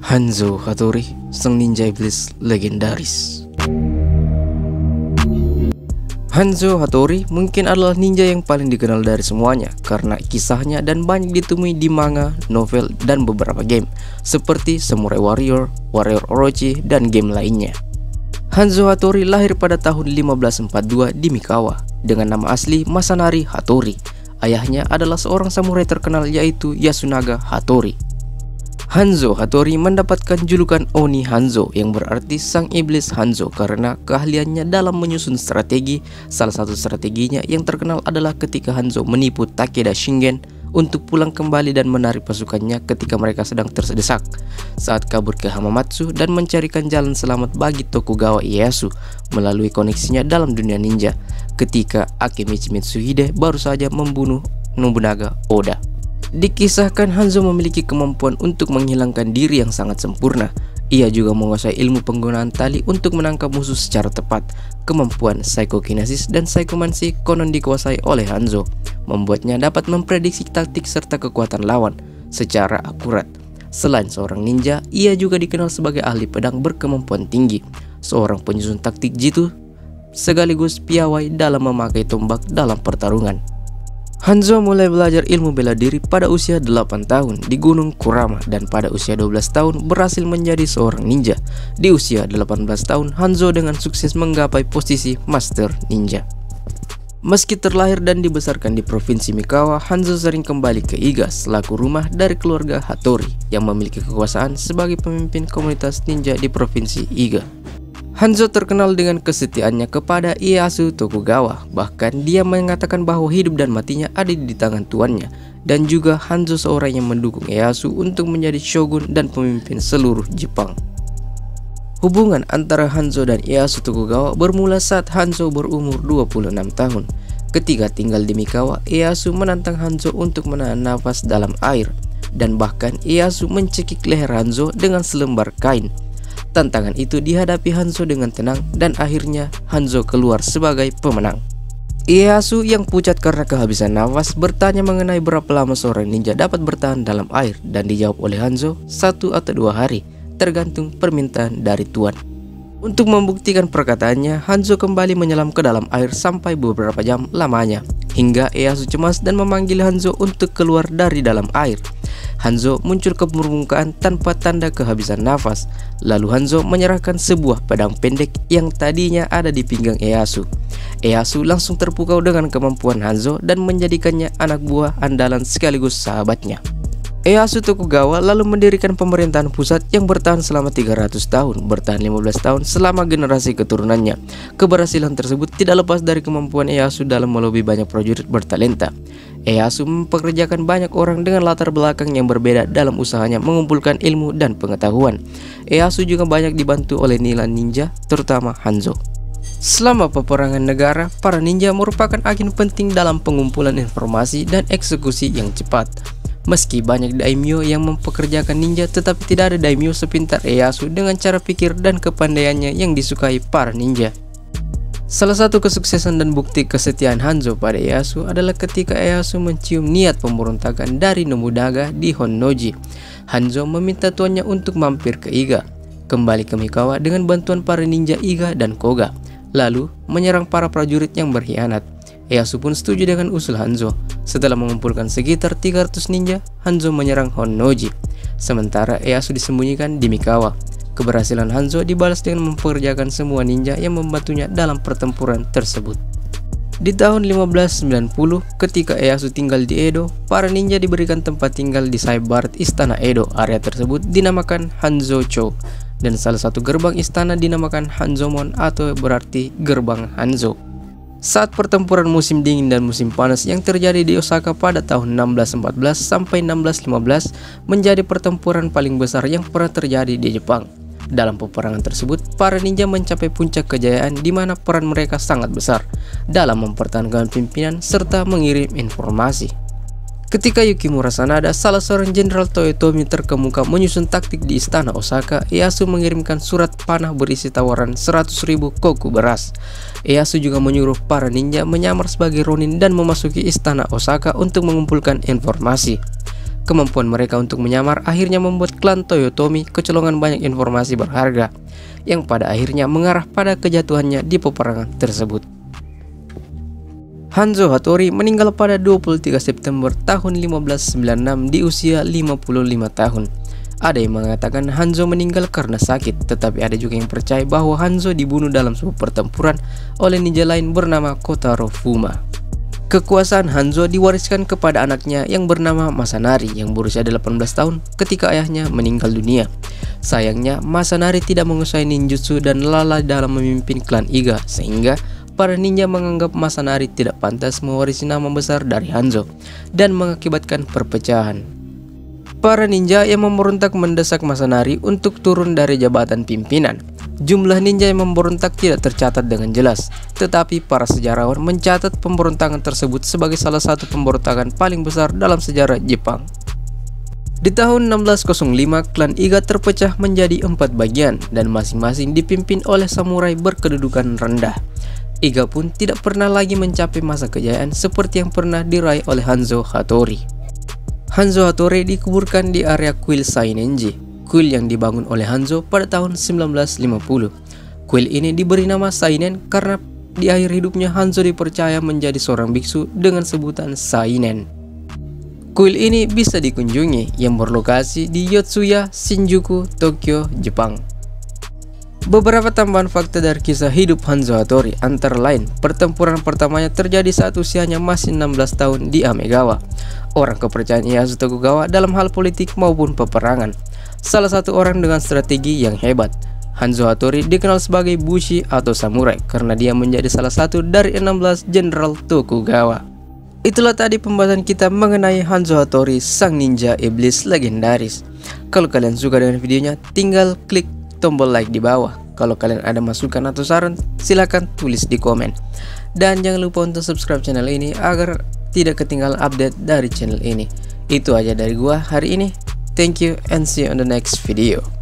Hanzo Hattori, sang ninja iblis legendaris. Hanzo Hattori mungkin adalah ninja yang paling dikenal dari semuanya karena kisahnya dan banyak ditemui di manga, novel, dan beberapa game seperti Samurai Warrior, Warrior Orochi, dan game lainnya. Hanzo Hattori lahir pada tahun 1542 di Mikawa dengan nama asli Masanari Hattori. Ayahnya adalah seorang samurai terkenal yaitu Yasunaga Hattori. Hanzo Hattori mendapatkan julukan Oni Hanzo yang berarti sang iblis Hanzo karena keahliannya dalam menyusun strategi. Salah satu strateginya yang terkenal adalah ketika Hanzo menipu Takeda Shingen untuk pulang kembali dan menarik pasukannya ketika mereka sedang tersedesak saat kabur ke Hamamatsu dan mencarikan jalan selamat bagi Tokugawa Ieyasu melalui koneksinya dalam dunia ninja ketika Akemichi Mitsuhide baru saja membunuh Nobunaga Oda. Dikisahkan Hanzo memiliki kemampuan untuk menghilangkan diri yang sangat sempurna. Ia juga menguasai ilmu penggunaan tali untuk menangkap musuh secara tepat. Kemampuan psychokinesis dan psychomancy konon dikuasai oleh Hanzo, membuatnya dapat memprediksi taktik serta kekuatan lawan secara akurat. Selain seorang ninja, ia juga dikenal sebagai ahli pedang berkemampuan tinggi, seorang penyusun taktik jitu, sekaligus piawai dalam memakai tombak dalam pertarungan. Hanzo mulai belajar ilmu bela diri pada usia 8 tahun di Gunung Kurama dan pada usia 12 tahun berhasil menjadi seorang ninja. Di usia 18 tahun, Hanzo dengan sukses menggapai posisi Master Ninja. Meski terlahir dan dibesarkan di Provinsi Mikawa, Hanzo sering kembali ke Iga selaku rumah dari keluarga Hattori yang memiliki kekuasaan sebagai pemimpin komunitas ninja di Provinsi Iga. Hanzo terkenal dengan kesetiaannya kepada Ieyasu Tokugawa, bahkan dia mengatakan bahwa hidup dan matinya ada di tangan tuannya, dan juga Hanzo seorang yang mendukung Ieyasu untuk menjadi shogun dan pemimpin seluruh Jepang. Hubungan antara Hanzo dan Ieyasu Tokugawa bermula saat Hanzo berumur 26 tahun. Ketika tinggal di Mikawa, Ieyasu menantang Hanzo untuk menahan nafas dalam air, dan bahkan Ieyasu mencekik leher Hanzo dengan selembar kain. Tantangan itu dihadapi Hanzo dengan tenang dan akhirnya Hanzo keluar sebagai pemenang. Ieyasu yang pucat karena kehabisan nafas bertanya mengenai berapa lama seorang ninja dapat bertahan dalam air dan dijawab oleh Hanzo 1 atau 2 hari tergantung permintaan dari tuan. Untuk membuktikan perkataannya, Hanzo kembali menyelam ke dalam air sampai beberapa jam lamanya hingga Ieyasu cemas dan memanggil Hanzo untuk keluar dari dalam air. Hanzo muncul ke permukaan tanpa tanda kehabisan nafas. Lalu Hanzo menyerahkan sebuah pedang pendek yang tadinya ada di pinggang Ieyasu. Ieyasu langsung terpukau dengan kemampuan Hanzo dan menjadikannya anak buah andalan sekaligus sahabatnya. Ieyasu Tokugawa lalu mendirikan pemerintahan pusat yang bertahan selama 300 tahun, bertahan 15 tahun selama generasi keturunannya. Keberhasilan tersebut tidak lepas dari kemampuan Ieyasu dalam melobi banyak prajurit bertalenta. Ieyasu mempekerjakan banyak orang dengan latar belakang yang berbeda dalam usahanya mengumpulkan ilmu dan pengetahuan. Ieyasu juga banyak dibantu oleh ninja, terutama Hanzo. Selama peperangan negara, para ninja merupakan agen penting dalam pengumpulan informasi dan eksekusi yang cepat. Meski banyak daimyo yang mempekerjakan ninja, tetapi tidak ada daimyo sepintar Ieyasu dengan cara pikir dan kepandaiannya yang disukai para ninja. Salah satu kesuksesan dan bukti kesetiaan Hanzo pada Ieyasu adalah ketika Ieyasu mencium niat pemberontakan dari Nobunaga di Honnoji. Hanzo meminta tuannya untuk mampir ke Iga, kembali ke Mikawa dengan bantuan para ninja Iga dan Koga, lalu menyerang para prajurit yang berkhianat. Ieyasu pun setuju dengan usul Hanzo. Setelah mengumpulkan sekitar 300 ninja, Hanzo menyerang Honnoji. Sementara Ieyasu disembunyikan di Mikawa. Keberhasilan Hanzo dibalas dengan mempekerjakan semua ninja yang membantunya dalam pertempuran tersebut. Di tahun 1590, ketika Ieyasu tinggal di Edo, para ninja diberikan tempat tinggal di sayap barat istana Edo. Area tersebut dinamakan Hanzo-cho, dan salah satu gerbang istana dinamakan Hanzomon atau berarti gerbang Hanzo. Saat pertempuran musim dingin dan musim panas yang terjadi di Osaka pada tahun 1614 sampai 1615 menjadi pertempuran paling besar yang pernah terjadi di Jepang. Dalam peperangan tersebut, para ninja mencapai puncak kejayaan di mana peran mereka sangat besar dalam mempertahankan pimpinan serta mengirim informasi. Ketika Yukimura Sanada, salah seorang jenderal Toyotomi terkemuka menyusun taktik di istana Osaka, Ieyasu mengirimkan surat panah berisi tawaran 100.000 koku beras. Ieyasu juga menyuruh para ninja menyamar sebagai ronin dan memasuki istana Osaka untuk mengumpulkan informasi. Kemampuan mereka untuk menyamar akhirnya membuat klan Toyotomi kecolongan banyak informasi berharga, yang pada akhirnya mengarah pada kejatuhannya di peperangan tersebut. Hanzo Hattori meninggal pada 23 September tahun 1596 di usia 55 tahun. Ada yang mengatakan Hanzo meninggal karena sakit, tetapi ada juga yang percaya bahwa Hanzo dibunuh dalam sebuah pertempuran oleh ninja lain bernama Kotaro Fuma. Kekuasaan Hanzo diwariskan kepada anaknya yang bernama Masanari yang berusia 18 tahun ketika ayahnya meninggal dunia. Sayangnya, Masanari tidak menguasai ninjutsu dan lalai dalam memimpin klan Iga, sehingga para ninja menganggap Masanari tidak pantas mewarisi nama besar dari Hanzo dan mengakibatkan perpecahan. Para ninja yang memberontak mendesak Masanari untuk turun dari jabatan pimpinan. Jumlah ninja yang memberontak tidak tercatat dengan jelas, tetapi para sejarawan mencatat pemberontakan tersebut sebagai salah satu pemberontakan paling besar dalam sejarah Jepang. Di tahun 1605, klan Iga terpecah menjadi 4 bagian dan masing-masing dipimpin oleh samurai berkedudukan rendah. Iga pun tidak pernah lagi mencapai masa kejayaan seperti yang pernah diraih oleh Hanzo Hattori. Hanzo Hattori dikuburkan di area kuil Sainenji, kuil yang dibangun oleh Hanzo pada tahun 1950. Kuil ini diberi nama Sainen karena di akhir hidupnya Hanzo dipercaya menjadi seorang biksu dengan sebutan Sainen. Kuil ini bisa dikunjungi yang berlokasi di Yotsuya, Shinjuku, Tokyo, Jepang. Beberapa tambahan fakta dari kisah hidup Hanzo Hattori antara lain, pertempuran pertamanya terjadi saat usianya masih 16 tahun di Amegawa, orang kepercayaan Ieyasu Tokugawa dalam hal politik maupun peperangan. Salah satu orang dengan strategi yang hebat. Hanzo Hattori dikenal sebagai Bushi atau samurai karena dia menjadi salah satu dari 16 jenderal Tokugawa. Itulah tadi pembahasan kita mengenai Hanzo Hattori, sang ninja iblis legendaris. Kalau kalian suka dengan videonya, tinggal klik tombol like di bawah. Kalau kalian ada masukan atau saran, silahkan tulis di komen. Dan jangan lupa untuk subscribe channel ini agar tidak ketinggalan update dari channel ini. Itu aja dari gua hari ini. Thank you and see you on the next video.